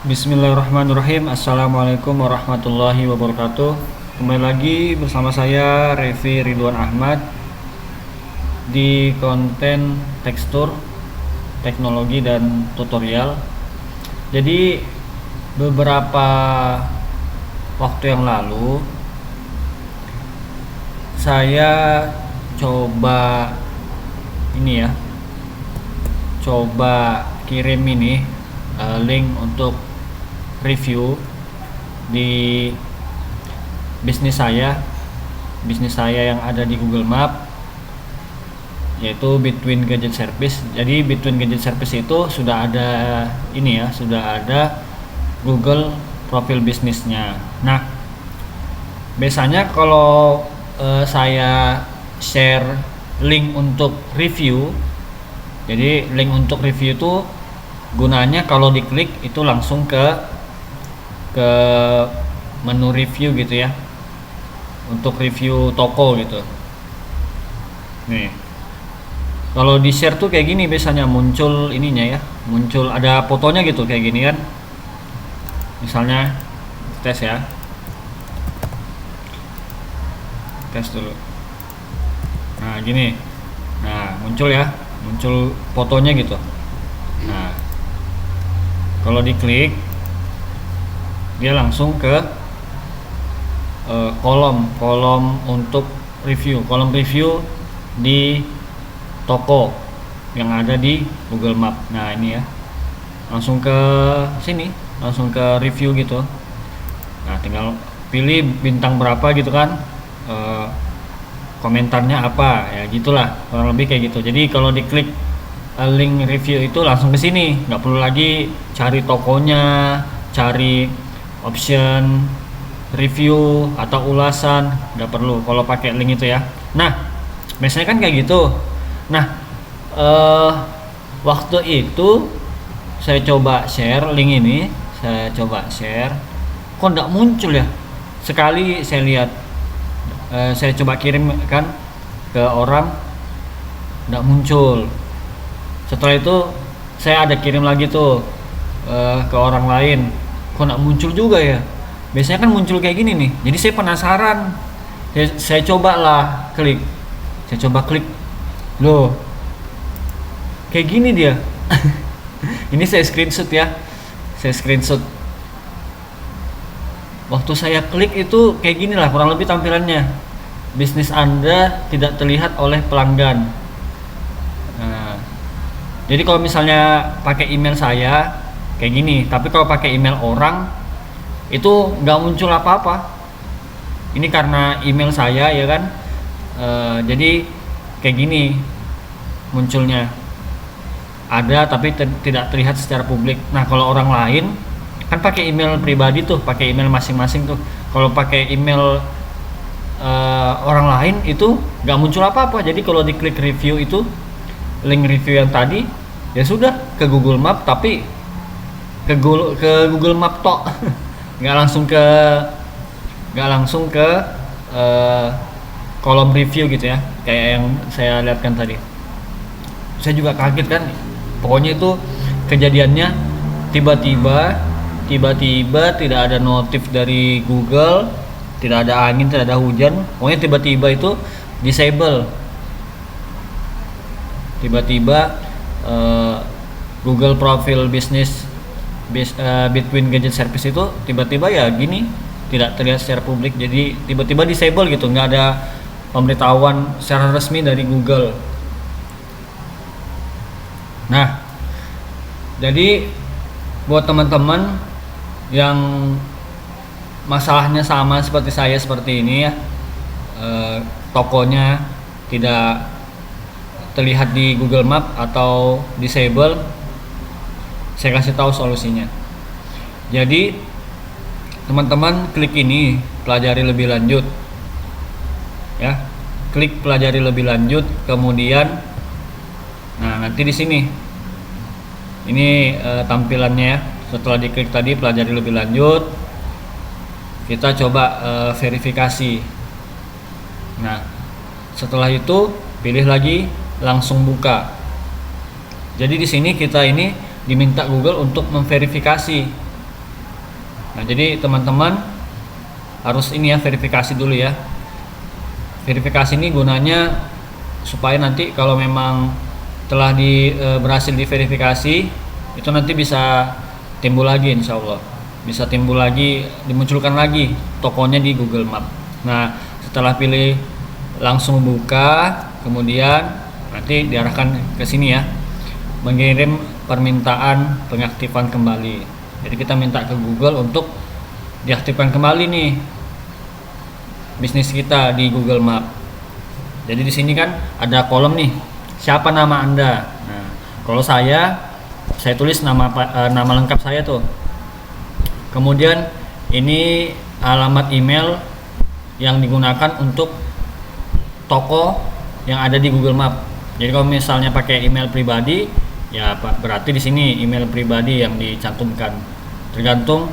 Bismillahirrahmanirrahim. Assalamualaikum warahmatullahi wabarakatuh. Kembali lagi bersama saya Revi Ridwan Ahmad di konten tekstur, teknologi dan tutorial. Jadi beberapa waktu yang lalu saya coba ini ya, coba kirim ini link untuk review di bisnis saya yang ada di Google Map, yaitu Between Gadget Service. Jadi Between Gadget Service itu sudah ada ini ya, sudah ada Google profil bisnisnya. Nah, biasanya kalau saya share link untuk review, jadi link untuk review itu gunanya kalau diklik itu langsung ke menu review gitu ya, untuk review toko gitu. Nih, kalau di share tuh kayak gini biasanya muncul ininya ya, muncul ada fotonya gitu kayak gini kan. Misalnya tes ya, tes dulu. Nah gini, nah muncul ya, muncul fotonya gitu. Nah kalau diklik dia langsung ke kolom untuk review, kolom review di toko yang ada di Google Map. Nah ini ya, langsung ke sini, langsung ke review gitu. Nah tinggal pilih bintang berapa gitu kan, komentarnya apa ya, gitulah kurang lebih kayak gitu. Jadi kalau diklik link review itu langsung ke sini, nggak perlu lagi cari tokonya, cari option review atau ulasan, nggak perlu kalau pakai link itu ya. Nah biasanya kan kayak gitu. Nah waktu itu saya coba share link ini, saya coba share, kok nggak muncul ya. Sekali saya lihat, saya coba kirim kan ke orang, nggak muncul. Setelah itu saya ada kirim lagi tuh ke orang lain, kok nggak muncul juga ya. Biasanya kan muncul kayak gini nih, jadi saya penasaran. Saya coba lah klik, saya coba klik, loh kayak gini dia. Ini saya screenshot ya, saya screenshot. Waktu saya klik itu kayak gini lah kurang lebih tampilannya. Bisnis Anda tidak terlihat oleh pelanggan. Nah, jadi kalau misalnya pakai email saya kayak gini, tapi kalau pakai email orang itu nggak muncul apa-apa. Ini karena email saya ya kan, jadi kayak gini munculnya, ada tapi tidak terlihat secara publik. Nah kalau orang lain kan pakai email pribadi tuh, pakai email masing-masing tuh. Kalau pakai email orang lain itu nggak muncul apa-apa. Jadi kalau diklik review itu, link review yang tadi, ya sudah ke Google Map, tapi ke Google Map tok. nggak langsung ke kolom review gitu ya, kayak yang saya lihatkan tadi. Saya juga kaget kan, pokoknya itu kejadiannya tiba-tiba tidak ada notif dari Google, tidak ada angin, tidak ada hujan, pokoknya tiba-tiba itu disable. Tiba-tiba Google profil bisnis Between Gadget Service itu tiba-tiba ya gini, tidak terlihat secara publik. Jadi tiba-tiba disable gitu, nggak ada pemberitahuan secara resmi dari Google. Nah jadi buat teman-teman yang masalahnya sama seperti saya seperti ini ya, tokonya tidak terlihat di Google Map atau disable, saya kasih tahu solusinya. Jadi teman-teman klik ini, pelajari lebih lanjut ya, klik pelajari lebih lanjut, kemudian nah nanti di sini ini tampilannya ya. Setelah diklik tadi pelajari lebih lanjut, kita coba verifikasi. Nah setelah itu pilih lagi langsung buka. Jadi di sini kita ini diminta Google untuk memverifikasi Nah, jadi teman-teman harus ini ya, verifikasi dulu ya. Verifikasi ini gunanya supaya nanti kalau memang telah berhasil diverifikasi, itu nanti bisa timbul lagi, insya Allah bisa timbul lagi, dimunculkan lagi tokonya di Google Map. Nah, setelah pilih langsung buka, kemudian nanti diarahkan ke sini ya, mengirim permintaan pengaktifan kembali. Jadi kita minta ke Google untuk diaktifkan kembali nih bisnis kita di Google Map. Jadi di sini kan ada kolom nih, siapa nama Anda. Nah, kalau saya tulis nama lengkap saya tuh. Kemudian ini alamat email yang digunakan untuk toko yang ada di Google Map. Jadi kalau misalnya pakai email pribadi, ya berarti di sini email pribadi yang dicantumkan. Tergantung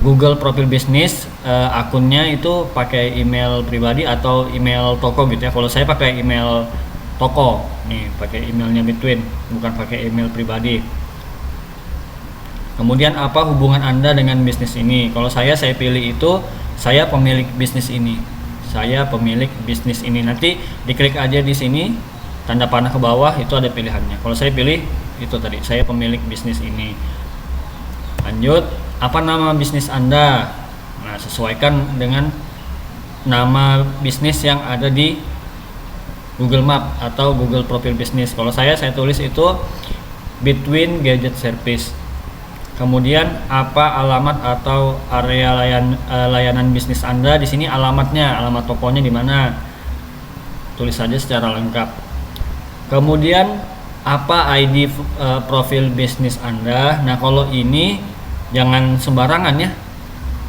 Google profil bisnis, akunnya itu pakai email pribadi atau email toko gitu ya. Kalau saya pakai email toko, nih pakai emailnya Between, bukan pakai email pribadi. Kemudian apa hubungan Anda dengan bisnis ini? Kalau saya pilih itu, saya pemilik bisnis ini. Saya pemilik bisnis ini. Nanti diklik aja di sini, tanda panah ke bawah itu ada pilihannya. Kalau saya pilih itu tadi, saya pemilik bisnis ini. Lanjut, apa nama bisnis Anda? Nah, sesuaikan dengan nama bisnis yang ada di Google Map atau Google Profil Bisnis. Kalau saya tulis itu Between Gadget Service. Kemudian apa alamat atau area layanan bisnis Anda? Di sini alamatnya, alamat tokonya di mana? Tulis saja secara lengkap. Kemudian apa ID profil bisnis Anda? Nah, kalau ini jangan sembarangan ya.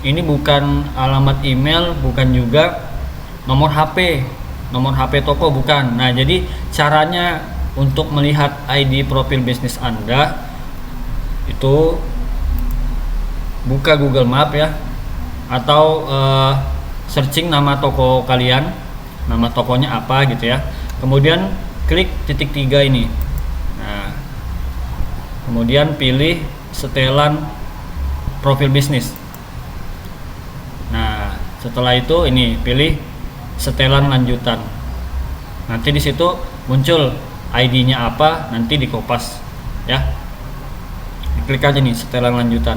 Ini bukan alamat email, bukan juga nomor HP toko, bukan. Nah, jadi caranya untuk melihat ID profil bisnis Anda itu buka Google Map ya, atau searching nama toko kalian, nama tokonya apa gitu ya. Kemudian klik titik 3 ini. Nah, kemudian pilih setelan profil bisnis. Nah, setelah itu ini pilih setelan lanjutan. Nanti di situ muncul ID-nya apa, nanti dikopas ya. Klik aja nih setelan lanjutan.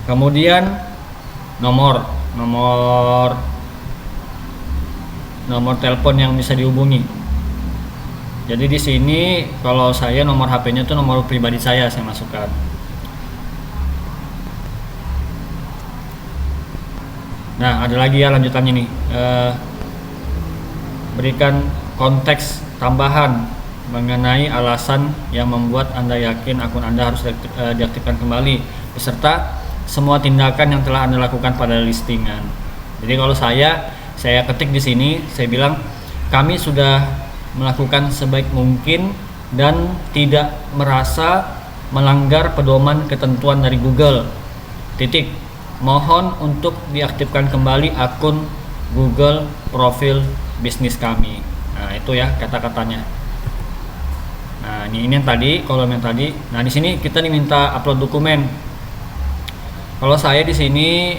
Kemudian nomor telepon yang bisa dihubungi. Jadi di sini kalau saya nomor HP-nya itu nomor pribadi saya masukkan. Nah, ada lagi ya lanjutannya nih. Berikan konteks tambahan mengenai alasan yang membuat Anda yakin akun Anda harus diaktifkan kembali, beserta semua tindakan yang telah Anda lakukan pada listingan. Jadi kalau saya ketik di sini, saya bilang kami sudah melakukan sebaik mungkin dan tidak merasa melanggar pedoman ketentuan dari Google. Titik. Mohon untuk diaktifkan kembali akun Google profil bisnis kami. Nah, itu ya kata-katanya. Nah, ini yang tadi, kolom yang tadi. Nah, di sini kita diminta upload dokumen. Kalau saya di sini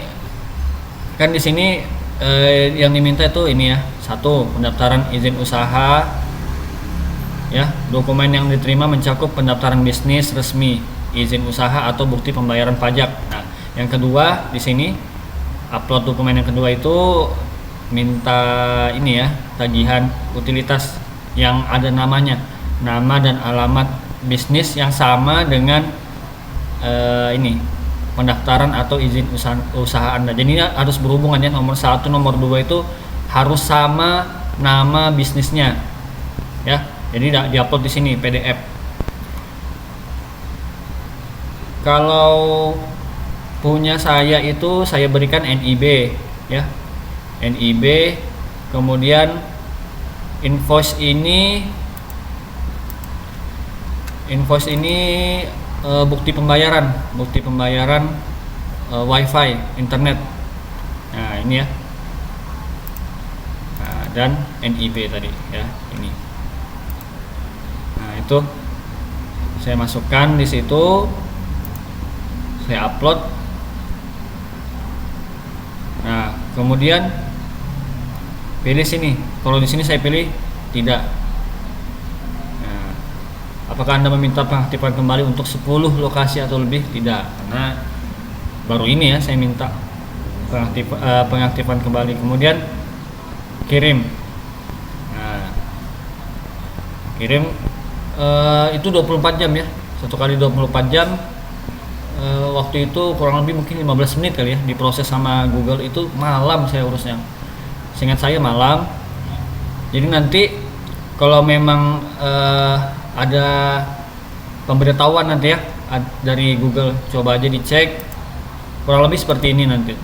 kan di sini yang diminta itu ini ya, 1, pendaftaran izin usaha ya, dokumen yang diterima mencakup pendaftaran bisnis resmi, izin usaha atau bukti pembayaran pajak. Nah, yang kedua di sini upload dokumen yang kedua itu minta ini ya, tagihan utilitas yang ada namanya, nama dan alamat bisnis yang sama dengan ini pendaftaran atau izin usaha Anda. Jadi ini harus berhubungan ya, nomor 1, nomor 2 itu harus sama nama bisnisnya ya. Jadi diupload di sini PDF. Kalau punya saya itu saya berikan NIB ya, NIB. Kemudian invoice ini bukti pembayaran WiFi internet. Nah, ini ya. Nah, dan NIB tadi ya, ini. Nah, itu saya masukkan di situ. saya upload. Nah, kemudian pilih sini. Kalau di sini saya pilih tidak. Nah, apakah Anda meminta pengaktifan kembali untuk 10 lokasi atau lebih? Tidak, karena baru ini ya saya minta pengaktifan kembali. Kemudian kirim. Nah, kirim itu 24 jam ya. Satu kali 24 jam. Waktu itu kurang lebih mungkin 15 menit kali ya, diproses sama Google. Itu malam saya urusnya, seingat saya malam. Jadi nanti kalau memang ada pemberitahuan nanti ya dari Google, coba aja dicek, kurang lebih seperti ini nanti.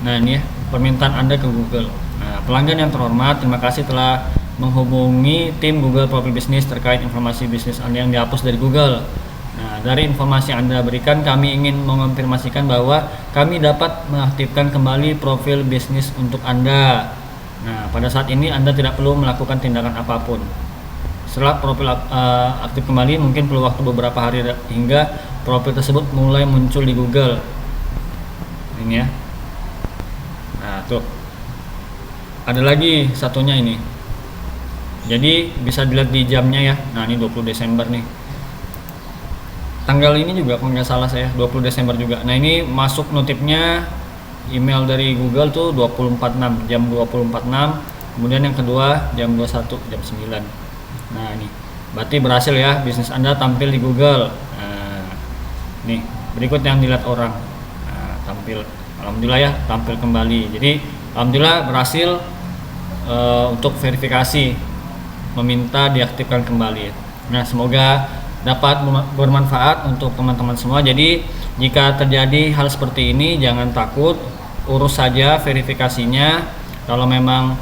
Nah ini ya permintaan Anda ke Google. Nah, pelanggan yang terhormat, terima kasih telah menghubungi tim Google Profil Bisnis terkait informasi bisnis Anda yang dihapus dari Google. Nah, dari informasi yang Anda berikan, kami ingin mengonfirmasikan bahwa kami dapat mengaktifkan kembali profil bisnis untuk Anda. Nah, pada saat ini Anda tidak perlu melakukan tindakan apapun. Setelah profil aktif kembali, mungkin perlu waktu beberapa hari hingga profil tersebut mulai muncul di Google. Ini ya. Nah, tuh. Ada lagi satunya ini. Jadi bisa dilihat di jamnya ya. Nah, ini 20 Desember nih. Tanggal ini juga kalau nggak salah saya 20 Desember juga. Nah ini masuk notifnya email dari Google tuh 24.6 jam 24.6. Kemudian yang kedua jam 21 jam 9. Nah ini berarti berhasil ya, bisnis Anda tampil di Google. Nah, nih berikut yang dilihat orang. Nah, tampil, alhamdulillah ya, tampil kembali. Jadi alhamdulillah berhasil untuk verifikasi, meminta diaktifkan kembali. Nah semoga dapat bermanfaat untuk teman-teman semua. Jadi jika terjadi hal seperti ini jangan takut, urus saja verifikasinya. Kalau memang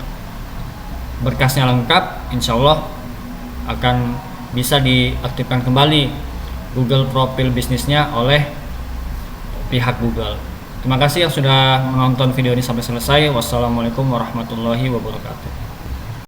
berkasnya lengkap, insya Allah akan bisa diaktifkan kembali Google profil bisnisnya oleh pihak Google. Terima kasih yang sudah menonton video ini sampai selesai. Wassalamualaikum warahmatullahi wabarakatuh.